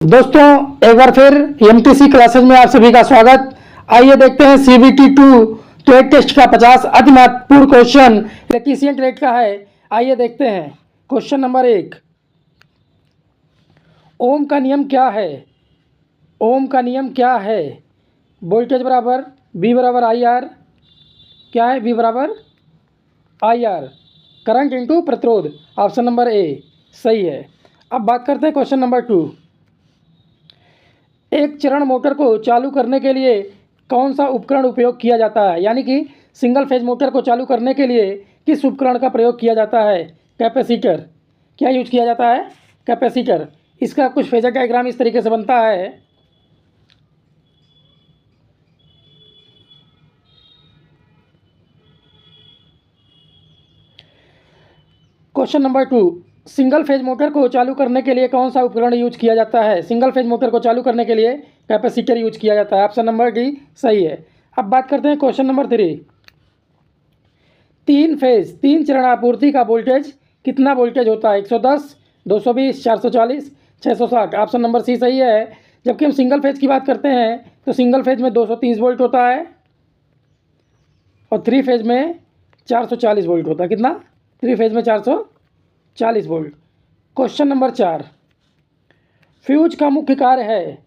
दोस्तों एक बार फिर एमटीसी क्लासेज में आप सभी का स्वागत। आइए देखते हैं सीबीटी 2 ट्रेड टेस्ट का 50 अति महत्वपूर्ण क्वेश्चन इलेक्ट्रीशियन ट्रेड का है। आइए देखते हैं क्वेश्चन नंबर 1। ओम का नियम क्या है? ओम का नियम क्या है? वोल्टेज बराबर V बराबर आई आर। क्या है? V बराबर आई आर। करंट इंटू प्रतिरोध। ऑप्शन नंबर ए सही है। अब बात करते हैं क्वेश्चन नंबर 2। एक चरण मोटर को चालू करने के लिए कौन सा उपकरण उपयोग किया जाता है? यानी कि सिंगल फेज मोटर को चालू करने के लिए किस उपकरण का प्रयोग किया जाता है? कैपेसिटर। क्या यूज किया जाता है? कैपेसिटर। इसका कुछ फेजर डायग्राम इस तरीके से बनता है। Question number 2। Single phase motor को चालू करने के लिए कौन सा उपकरण यूज किया जाता है? सिंगल फेज मोटर को चालू करने के लिए कैपेसिटर यूज किया जाता है। ऑप्शन नंबर डी सही है। अब बात करते हैं क्वेश्चन नंबर 3। तीन चरण आपूर्ति का वोल्टेज कितना वोल्टेज होता है? 110, 220, 440, 660। ऑप्शन नंबर सी सही है। जबकि हम सिंगल फेज की बात करते हैं तो सिंगल फेज में 230 वोल्ट होता है और थ्री फेज में 440 वोल्ट होता है। कितना? थ्री फेज में 440 वोल्ट। Question number 4। फ्यूज का मुख्य कार्य है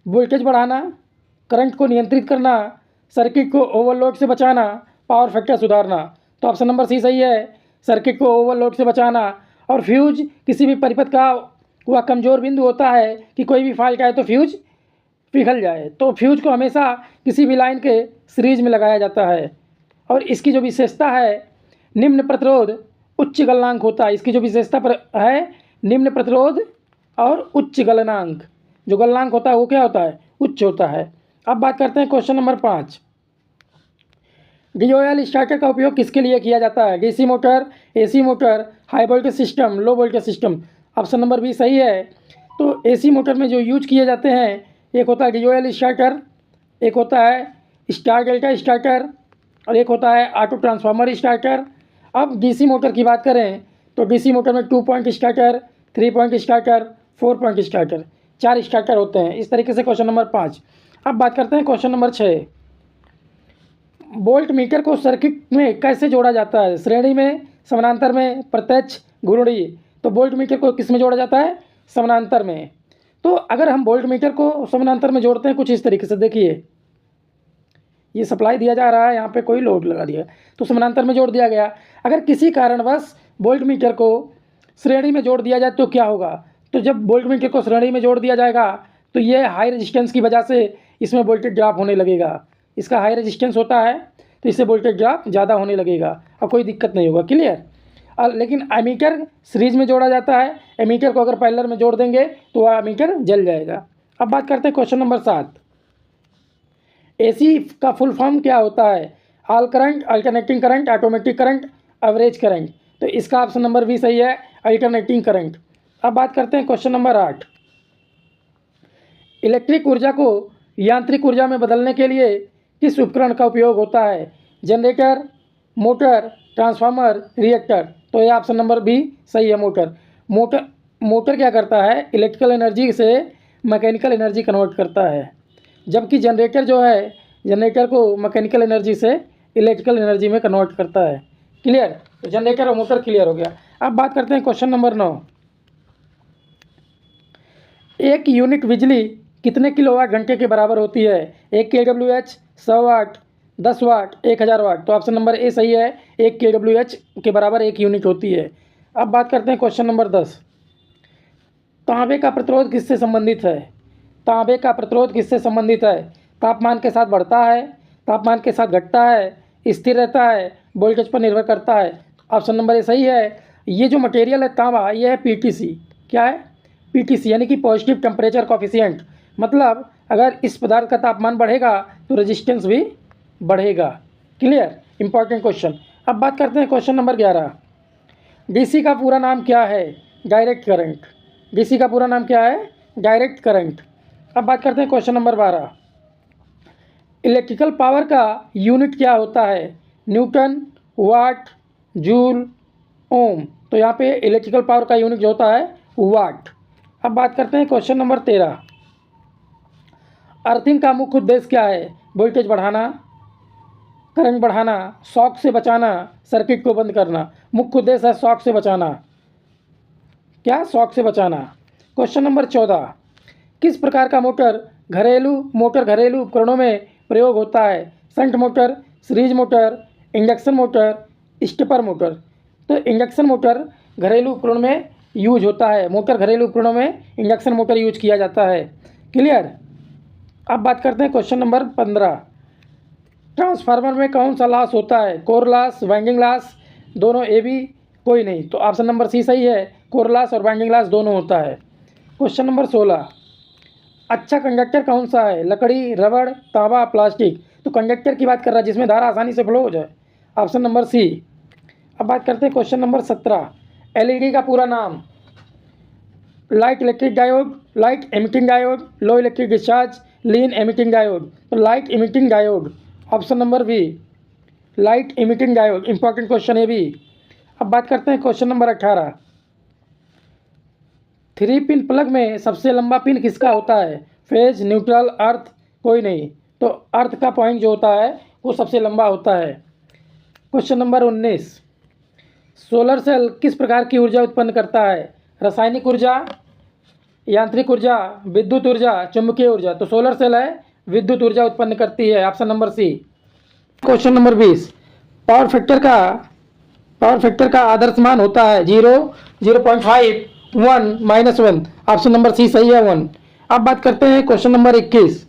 वोल्टेज बढ़ाना, करंट को नियंत्रित करना, सर्किट को ओवरलोड से बचाना, पावर फैक्टर सुधारना। तो ऑप्शन नंबर सी सही है। सर्किट को ओवरलोड से बचाना। और फ्यूज किसी भी परिपथ का वह कमज़ोर बिंदु होता है कि कोई भी फॉल्ट आए तो फ्यूज पिघल जाए। तो फ्यूज को हमेशा किसी भी लाइन के सीरीज में लगाया जाता है। और इसकी जो विशेषता है निम्न प्रतिरोध उच्च गलनांक होता है। इसकी जो विशेषता है निम्न प्रतिरोध और उच्च गलनांक। जो गलनांक होता है वो क्या होता है? उच्च होता है। अब बात करते हैं क्वेश्चन नंबर 5। DOL स्टार्टर का उपयोग किसके लिए किया जाता है? DC motor, AC motor, high voltage system, low voltage system. Option number B सही है। तो AC मोटर में जो यूज किए जाते हैं एक होता है DOL स्टार्टर, एक होता है स्टार डेल्टा स्टार्टर और एक होता है ऑटो ट्रांसफार्मर स्टार्टर। अब DC मोटर की बात करें तो DC मोटर में 2 point starter, 3 point starter, 4 point starter, 4 starter होते हैं। इस तरीके से क्वेश्चन नंबर 5। अब बात करते हैं क्वेश्चन नंबर 6। वोल्ट मीटर को सर्किट में कैसे जोड़ा जाता है? श्रेणी में, समानांतर में, प्रत्यक्ष, घूर्णी। तो वोल्ट मीटर को किस में जोड़ा जाता है? समानांतर में। तो अगर हम वोल्ट मीटर को समानांतर में जोड़ते हैं कुछ इस तरीके से, देखिए ये सप्लाई दिया जा रहा है, यहाँ पे कोई लोड लगा दिया तो समानांतर में जोड़ दिया गया। अगर किसी कारणवश वोल्ट मीटर को श्रेणी में जोड़ दिया जाए तो क्या होगा? तो जब वोल्ट मीटर को श्रेणी में जोड़ दिया जाएगा तो ये हाई रेजिस्टेंस की वजह से इसमें वोल्टेज ड्रॉप होने लगेगा। इसका हाई रेजिस्टेंस होता है तो इससे वोल्टेज ड्रॉप ज़्यादा होने लगेगा और कोई दिक्कत नहीं होगा। क्लियर? लेकिन एमीटर सीरीज में जोड़ा जाता है। एमीटर को अगर पैरेलल में जोड़ देंगे तो वह एमीटर जल जाएगा। अब बात करते हैं क्वेश्चन नंबर 7। AC का फुल फॉर्म क्या होता है? All current, alternating current, automatic current, average current. तो इसका ऑप्शन नंबर बी सही है, अल्टरनेटिंग करंट। अब बात करते हैं क्वेश्चन नंबर 8। इलेक्ट्रिक ऊर्जा को यांत्रिक ऊर्जा में बदलने के लिए किस उपकरण का उपयोग होता है? Generator, motor, transformer, reactor. तो ये ऑप्शन नंबर बी सही है, मोटर। मोटर क्या करता है? इलेक्ट्रिकल एनर्जी से मैकेनिकल एनर्जी कन्वर्ट करता है। जबकि जनरेटर जो है, जनरेटर को मैकेनिकल एनर्जी से इलेक्ट्रिकल एनर्जी में कन्वर्ट करता है। क्लियर? तो जनरेटर और मोटर क्लियर हो गया। अब बात करते हैं क्वेश्चन नंबर 9। एक यूनिट बिजली कितने किलोवाट घंटे के बराबर होती है? 1 kWh, 100 वाट, 10 वाट, 1000 वाट। तो ऑप्शन नंबर ए सही है, 1 kWh के बराबर 1 यूनिट होती है। अब बात करते हैं क्वेश्चन नंबर 10। तांबे का प्रतिरोध किससे संबंधित है? तांबे का प्रतिरोध किससे संबंधित है? तापमान के साथ बढ़ता है, तापमान के साथ घटता है, स्थिर रहता है, वोल्टेज पर निर्भर करता है। ऑप्शन नंबर ए सही है। ये जो मटेरियल है तांबा, ये है PTC। क्या है? PTC यानी कि पॉजिटिव टेम्परेचर कोफिशिएंट। मतलब अगर इस पदार्थ का तापमान बढ़ेगा तो रेजिस्टेंस भी बढ़ेगा। क्लियर? Important question. अब बात करते हैं क्वेश्चन नंबर 11। DC का पूरा नाम क्या है? Direct current. DC का पूरा नाम क्या है? Direct current. अब बात करते हैं क्वेश्चन नंबर 12। इलेक्ट्रिकल पावर का यूनिट क्या होता है? न्यूटन, वाट, जूल, ओम। तो यहाँ पे इलेक्ट्रिकल पावर का यूनिट जो होता है वाट। अब बात करते हैं क्वेश्चन नंबर 13। अर्थिंग का मुख्य उद्देश्य क्या है? वोल्टेज बढ़ाना, करंट बढ़ाना, शॉक से बचाना, सर्किट को बंद करना। मुख्य उद्देश्य है शॉक से बचाना। क्या? शॉक से बचाना। Question number 14। किस प्रकार का मोटर घरेलू उपकरणों में प्रयोग होता है? Shunt motor, series motor, induction motor, stepper motor. तो इंडक्शन मोटर घरेलू उपकरणों में यूज होता है। घरेलू उपकरणों में इंडक्शन मोटर यूज किया जाता है। क्लियर? अब बात करते हैं क्वेश्चन नंबर 15। ट्रांसफार्मर में कौन सा लॉस होता है? कोर लॉस, वाइंडिंग लॉस, दोनों? ए बी कोई नहीं। तो ऑप्शन नंबर सी सही है, कोर लॉस और वाइंडिंग लॉस दोनों होता है। Question number 16। अच्छा कंडक्टर कौन सा है? लकड़ी, रबड़, तांबा, प्लास्टिक। तो कंडक्टर की बात कर रहा है जिसमें धारा आसानी से फ्लो हो जाए। Option number C. अब बात करते हैं क्वेश्चन नंबर 17। एलईडी का पूरा नाम? Light electric diode, light emitting diode, low electric discharge, lean emitting diode. तो light emitting diode, option number b, light emitting diode. Important question है भी। अब बात करते हैं क्वेश्चन नंबर 18। 3 पिन प्लग में सबसे लंबा पिन किसका होता है? फेज, न्यूट्रल, अर्थ? कोई नहीं। तो अर्थ का पॉइंट जो होता है वो सबसे लंबा होता है। Question number 19। सोलर सेल किस प्रकार की ऊर्जा उत्पन्न करता है? रासायनिक ऊर्जा, यांत्रिक ऊर्जा, विद्युत ऊर्जा, चुंबकीय ऊर्जा। तो सोलर सेल है विद्युत ऊर्जा उत्पन्न करती है। Option number C. Question number 20। Power factor का आदर्श मान होता है 0, 0.5, 1, -1। ऑप्शन नंबर सी सही है, 1। अब बात करते हैं क्वेश्चन नंबर 21।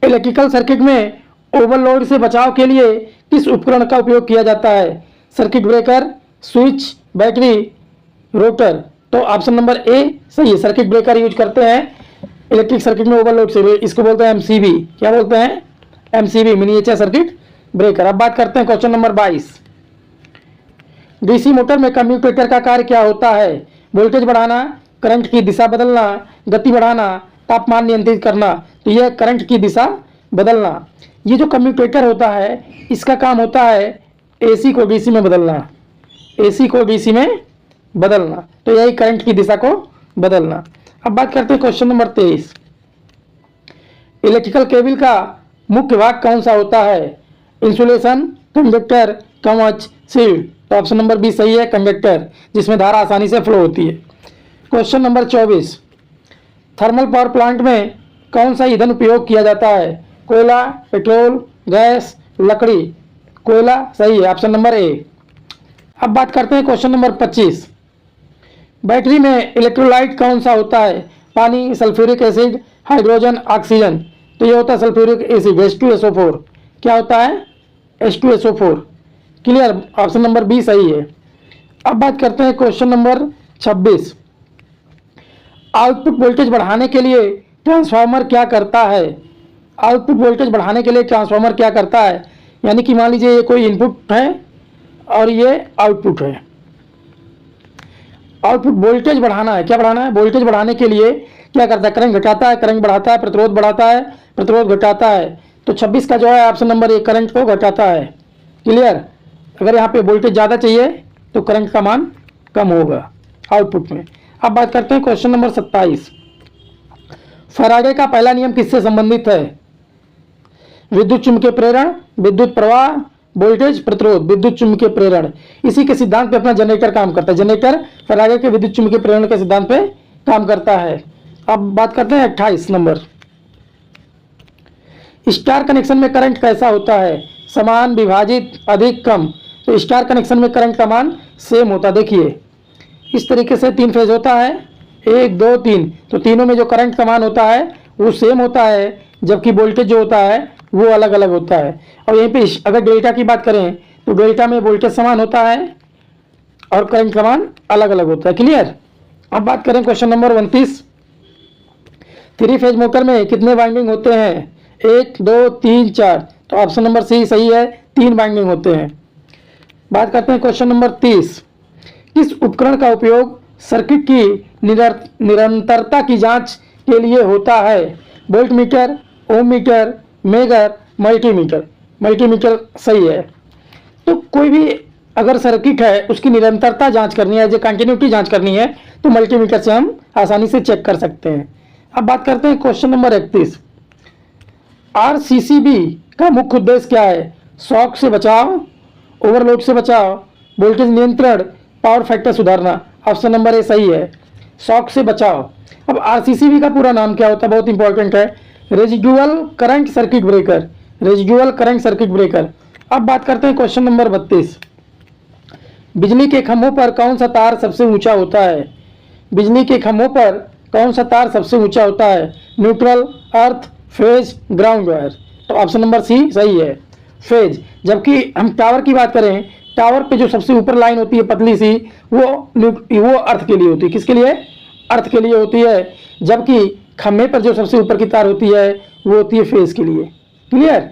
इलेक्ट्रिकल सर्किट में ओवरलोड से बचाव के लिए किस उपकरण का उपयोग किया जाता है? Circuit breaker, switch, battery, rotor. तो ऑप्शन नंबर ए सही है, सर्किट ब्रेकर यूज करते हैं इलेक्ट्रिक सर्किट में ओवरलोड से। इसको बोलते हैं एमसीबी। क्या बोलते हैं? MCB, miniature circuit breaker. अब बात करते हैं क्वेश्चन नंबर 22। डीसी मोटर में कम्यूटेटर का कार्य क्या होता है? वोल्टेज बढ़ाना, करंट की दिशा बदलना, गति बढ़ाना, तापमान नियंत्रित करना। तो यह करंट की दिशा बदलना। ये जो कम्यूटेटर होता है इसका काम होता है एसी को डीसी में बदलना, एसी को डीसी में बदलना। तो यही करंट की दिशा को बदलना। अब बात करते हैं क्वेश्चन नंबर 23। इलेक्ट्रिकल केबल का मुख्य भाग कौन सा होता है? इंसुलेशन, कंडक्टर, कवच, शील्ड। तो ऑप्शन नंबर बी सही है, कंडक्टर, जिसमें धारा आसानी से फ्लो होती है। Question number 24। Thermal power plant में कौन सा ईंधन उपयोग किया जाता है? कोयला, पेट्रोल, गैस, लकड़ी। कोयला सही है, ऑप्शन नंबर ए। अब बात करते हैं क्वेश्चन नंबर 25। बैटरी में इलेक्ट्रोलाइट कौन सा होता है? पानी, सल्फ्यूरिक एसिड, हाइड्रोजन, ऑक्सीजन। तो ये होता है सल्फ्यूरिक एसिड, H2SO4। क्या होता है? H2SO4। Clear? Option number B सही है। अब बात करते हैं क्वेश्चन नंबर 26। आउटपुट वोल्टेज बढ़ाने के लिए ट्रांसफार्मर क्या करता है? आउटपुट वोल्टेज बढ़ाने के लिए ट्रांसफार्मर क्या करता है? यानी कि मान लीजिए ये कोई इनपुट है और ये आउटपुट है। आउटपुट वोल्टेज बढ़ाना है। क्या बढ़ाना है? वोल्टेज बढ़ाने के लिए क्या करता है? करंट घटाता है, करंट बढ़ाता है, प्रतिरोध बढ़ाता है, प्रतिरोध घटाता है। तो 26 का जो है ऑप्शन नंबर ए, करंट को घटाता है। क्लियर? अगर यहाँ पे वोल्टेज ज़्यादा चाहिए तो करंट का मान कम होगा आउटपुट में। अब बात करते हैं क्वेश्चन नंबर 27। फैराडे का पहला नियम किससे संबंधित है? विद्युत चुम्बकीय प्रेरण, विद्युत प्रवाह, वोल्टेज, प्रतिरोध। विद्युत चुम्बकीय प्रेरण, इसी के सिद्धांत पे अपना जनरेटर काम करता है। जनरेटर फैराडे के विद्युत चुम्बकीय प्रेरण के सिद्धांत पे काम करता है। अब बात करते हैं 28 नंबर। स्टार कनेक्शन में करंट कैसा होता है? समान, विभाजित, अधिक, कम। तो स्टार कनेक्शन में करंट का मान सेम होता है। देखिए इस तरीके से 3 फेज होता है, 1, 2, 3। तो तीनों में जो करंट का मान होता है वो सेम होता है, जबकि वोल्टेज जो होता है वो अलग अलग होता है। और यहीं पे अगर डेल्टा की बात करें तो डेल्टा में वोल्टेज समान होता है और करंट का मान अलग अलग होता है। क्लियर? अब बात करें क्वेश्चन नंबर 29। 3 फेज मोटर में कितने वाइंडिंग होते हैं? 1, 2, 3, 4। तो ऑप्शन नंबर सी सही है, 3 वाइंडिंग होते हैं। बात करते हैं क्वेश्चन नंबर 30। किस उपकरण का उपयोग सर्किट की निरंतरता की जांच के लिए होता है? वोल्ट मीटर, ओम मीटर, मेगर, मल्टीमीटर। मल्टीमीटर सही है। तो कोई भी अगर सर्किट है उसकी निरंतरता जांच करनी है, जो कंटिन्यूटी जांच करनी है, तो मल्टीमीटर से हम आसानी से चेक कर सकते हैं। अब बात करते हैं क्वेश्चन नंबर 31। आरसीसीबी का मुख्य उद्देश्य क्या है? शॉक से बचाव, ओवरलोड से बचाव, वोल्टेज नियंत्रण, पावर फैक्टर सुधारना। ऑप्शन नंबर ए सही है, शॉक से बचाव। अब आरसीसीबी का पूरा नाम क्या होता है? बहुत इंपॉर्टेंट है, residual current circuit breaker, residual current circuit breaker. अब बात करते हैं क्वेश्चन नंबर 32। बिजली के खंभों पर कौन सा तार सबसे ऊंचा होता है? बिजली के खंभों पर कौन सा तार सबसे ऊंचा होता है? न्यूट्रल, अर्थ, फेज, ग्राउंड वायर। तो ऑप्शन नंबर सी सही है, फेज। जबकि हम टावर की बात करें, टावर पे जो सबसे ऊपर लाइन होती है पतली सी, वो अर्थ के लिए होती है। किसके लिए? अर्थ के लिए होती है। जबकि खंभे पर जो सबसे ऊपर की तार होती है वो होती है फेज के लिए। क्लियर?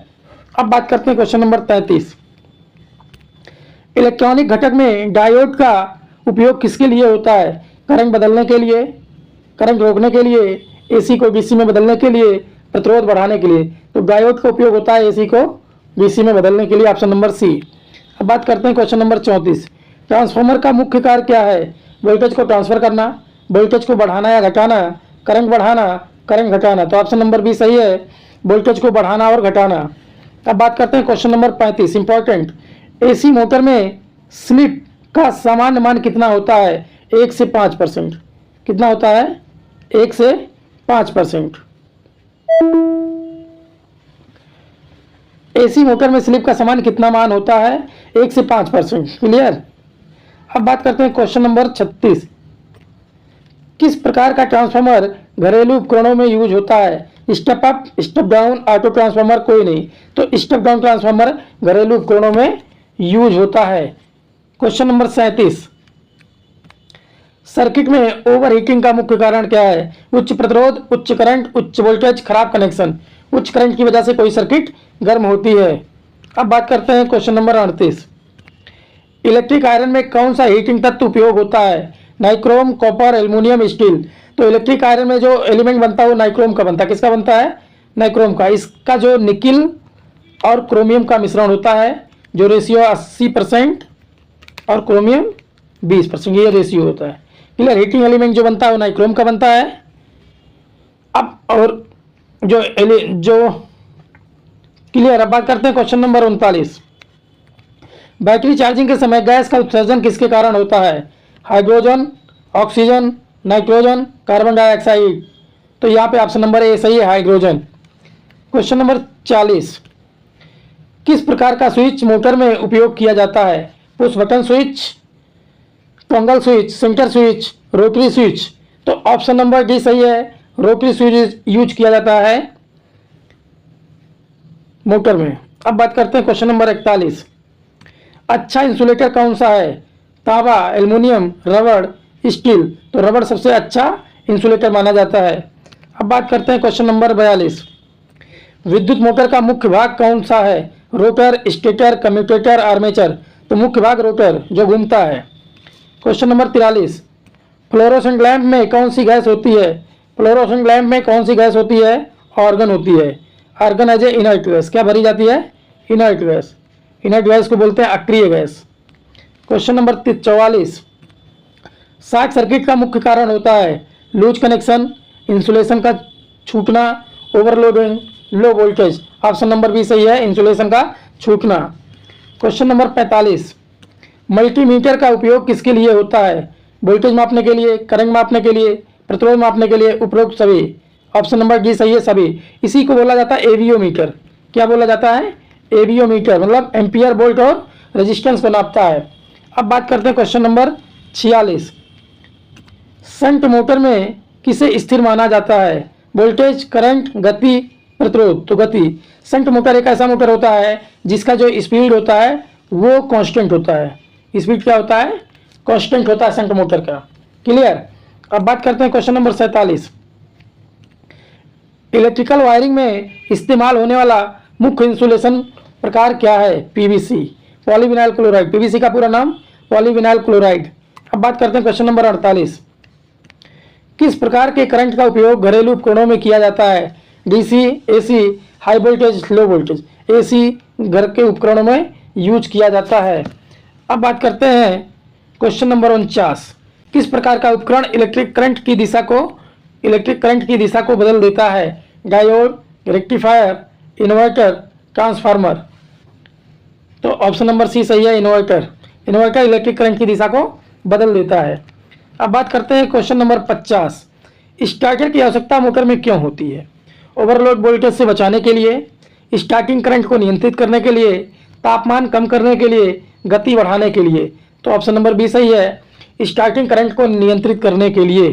अब बात करते हैं क्वेश्चन नंबर 33। इलेक्ट्रॉनिक घटक में डायोड का उपयोग किसके लिए होता है? करंट बदलने के लिए, करंट रोकने के लिए, एसी को डीसी में बदलने के लिए, प्रतिरोध बढ़ाने के लिए। तो डायोड का उपयोग होता है एसी को डीसी में बदलने के लिए। Option number C. अब बात करते हैं क्वेश्चन नंबर 34। ट्रांसफार्मर का मुख्य कार्य क्या है? वोल्टेज को ट्रांसफर करना, वोल्टेज को बढ़ाना या घटाना, करंट बढ़ाना, करंट घटाना। तो ऑप्शन नंबर बी सही है, वोल्टेज को बढ़ाना और घटाना। अब बात करते हैं question number 35, important. AC motor में स्लिप का सामान्य मान कितना होता है? 1 से 5%। कितना होता है? 1 से 5%। एसी मोटर में स्लिप का सामान्य कितना मान होता है? 1 से 5%। क्लियर? अब बात करते हैं क्वेश्चन नंबर 36। किस प्रकार का ट्रांसफार्मर घरेलू उपकरणों में यूज होता है? Step up, step down, auto transformer? कोई नहीं। तो स्टेप डाउन ट्रांसफार्मर घरेलू उपकरणों में यूज होता है। Question number 37। सर्किट में ओवरहीटिंग का मुख्य कारण क्या है? उच्च प्रतिरोध, उच्च करंट, उच्च वोल्टेज, खराब कनेक्शन। उच्च करंट की वजह से कोई सर्किट गर्म होती है। अब बात करते हैं क्वेश्चन नंबर 38। इलेक्ट्रिक आयरन में कौन सा हीटिंग तत्व उपयोग होता है? Nichrome, copper, aluminium, steel. तो इलेक्ट्रिक आयरन में जो एलिमेंट बनता है वो नाइक्रोम का बनता है। किसका बनता है? नाइक्रोम का। इसका जो निकिल और क्रोमियम का मिश्रण होता है, जो रेशियो 80% और क्रोमियम 20%, ये रेशियो होता है। क्लियर? हीटिंग एलिमेंट जो बनता है वो नाइक्रोम का बनता है। अब और जो क्लियर। अब बात करते हैं क्वेश्चन नंबर 39। बैटरी चार्जिंग के समय गैस का उत्सर्जन किसके कारण होता है? Hydrogen, oxygen, nitrogen, carbon dioxide. तो यहाँ पे ऑप्शन नंबर ए सही है, हाइड्रोजन। Question number 40। किस प्रकार का स्विच मोटर में उपयोग किया जाता है? Push button switch, toggle switch, centre switch, rotary switch. तो ऑप्शन नंबर डी सही है, रोटरी स्विच यूज किया जाता है मोटर में। अब बात करते हैं क्वेश्चन नंबर 41। अच्छा इंसुलेटर कौन सा है? तांबा, एल्युमिनियम, रबड़, स्टील। तो रबड़ सबसे अच्छा इंसुलेटर माना जाता है। अब बात करते हैं क्वेश्चन नंबर 42। विद्युत मोटर का मुख्य भाग कौन सा है? Rotor, stator, commutator, armature. तो मुख्य भाग रोटर जो घूमता है। Question number 43। फ्लोरोसेंट लैंप में कौन सी गैस होती है? फ्लोरोसेंट लैंप में कौन सी गैस होती है? आर्गन होती है। Argon as a inert gas. क्या भरी जाती है? Inert gas. इनर्ट गैस को बोलते हैं अक्रिय gas. Question number 44। Short circuit का मुख्य कारण होता है लूज कनेक्शन, इंसुलेशन का छूटना, overloading, low voltage. Option number B सही है, इंसुलेशन का छूटना। Question number 45। मल्टीमीटर का उपयोग किसके लिए होता है? वोल्टेज मापने के लिए, करंट मापने के लिए, प्रतिरोध मापने के लिए, उपरोक्त सभी। ऑप्शन नंबर डी सही है, सभी। इसी को बोला जाता है एवीओ मीटर। क्या बोला जाता है? एवीओ मीटर, मतलब एम्पियर वोल्ट और रेजिस्टेंस को नापता है। अब बात करते हैं क्वेश्चन नंबर 46। शंट मोटर में किसे स्थिर माना जाता है? वोल्टेज, करंट, गति, प्रतिरोध। तो गति। शंट मोटर एक ऐसा मोटर होता है जिसका जो स्पीड होता है वो कांस्टेंट होता है। स्पीड क्या होता है? कांस्टेंट होता है शंट मोटर का। क्लियर? अब बात करते हैं क्वेश्चन नंबर 47। इलेक्ट्रिकल वायरिंग में इस्तेमाल होने वाला मुख्य इंसुलेशन प्रकार क्या है? PVC, polyvinyl chloride. पीवीसी का पूरा नाम पॉलीविनाइल क्लोराइड। अब बात करते हैं क्वेश्चन नंबर 48। किस प्रकार के करंट का उपयोग घरेलू उपकरणों में किया जाता है? DC, AC, high voltage, low voltage. AC घर के उपकरणों में यूज किया जाता है। अब बात करते हैं क्वेश्चन नंबर 49। किस प्रकार का उपकरण इलेक्ट्रिक करंट की दिशा को बदल देता है? Diode, rectifier, inverter, transformer. तो ऑप्शन नंबर सी सही है, इन्वर्टर। इन्वर्टर इलेक्ट्रिक करंट की दिशा को बदल देता है। अब बात करते हैं क्वेश्चन नंबर 50। स्टार्टर की आवश्यकता मोटर में क्यों होती है? ओवरलोड वोल्टेज से बचाने के लिए, स्टार्टिंग करंट को नियंत्रित करने के लिए, तापमान कम करने के लिए, गति बढ़ाने के लिए। तो ऑप्शन नंबर बी सही है, स्टार्टिंग करंट को नियंत्रित करने के लिए।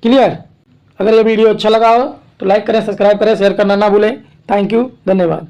क्लियर? अगर ये वीडियो अच्छा लगा हो तो लाइक करें, सब्सक्राइब करें, शेयर करना ना भूलें। थैंक यू, धन्यवाद।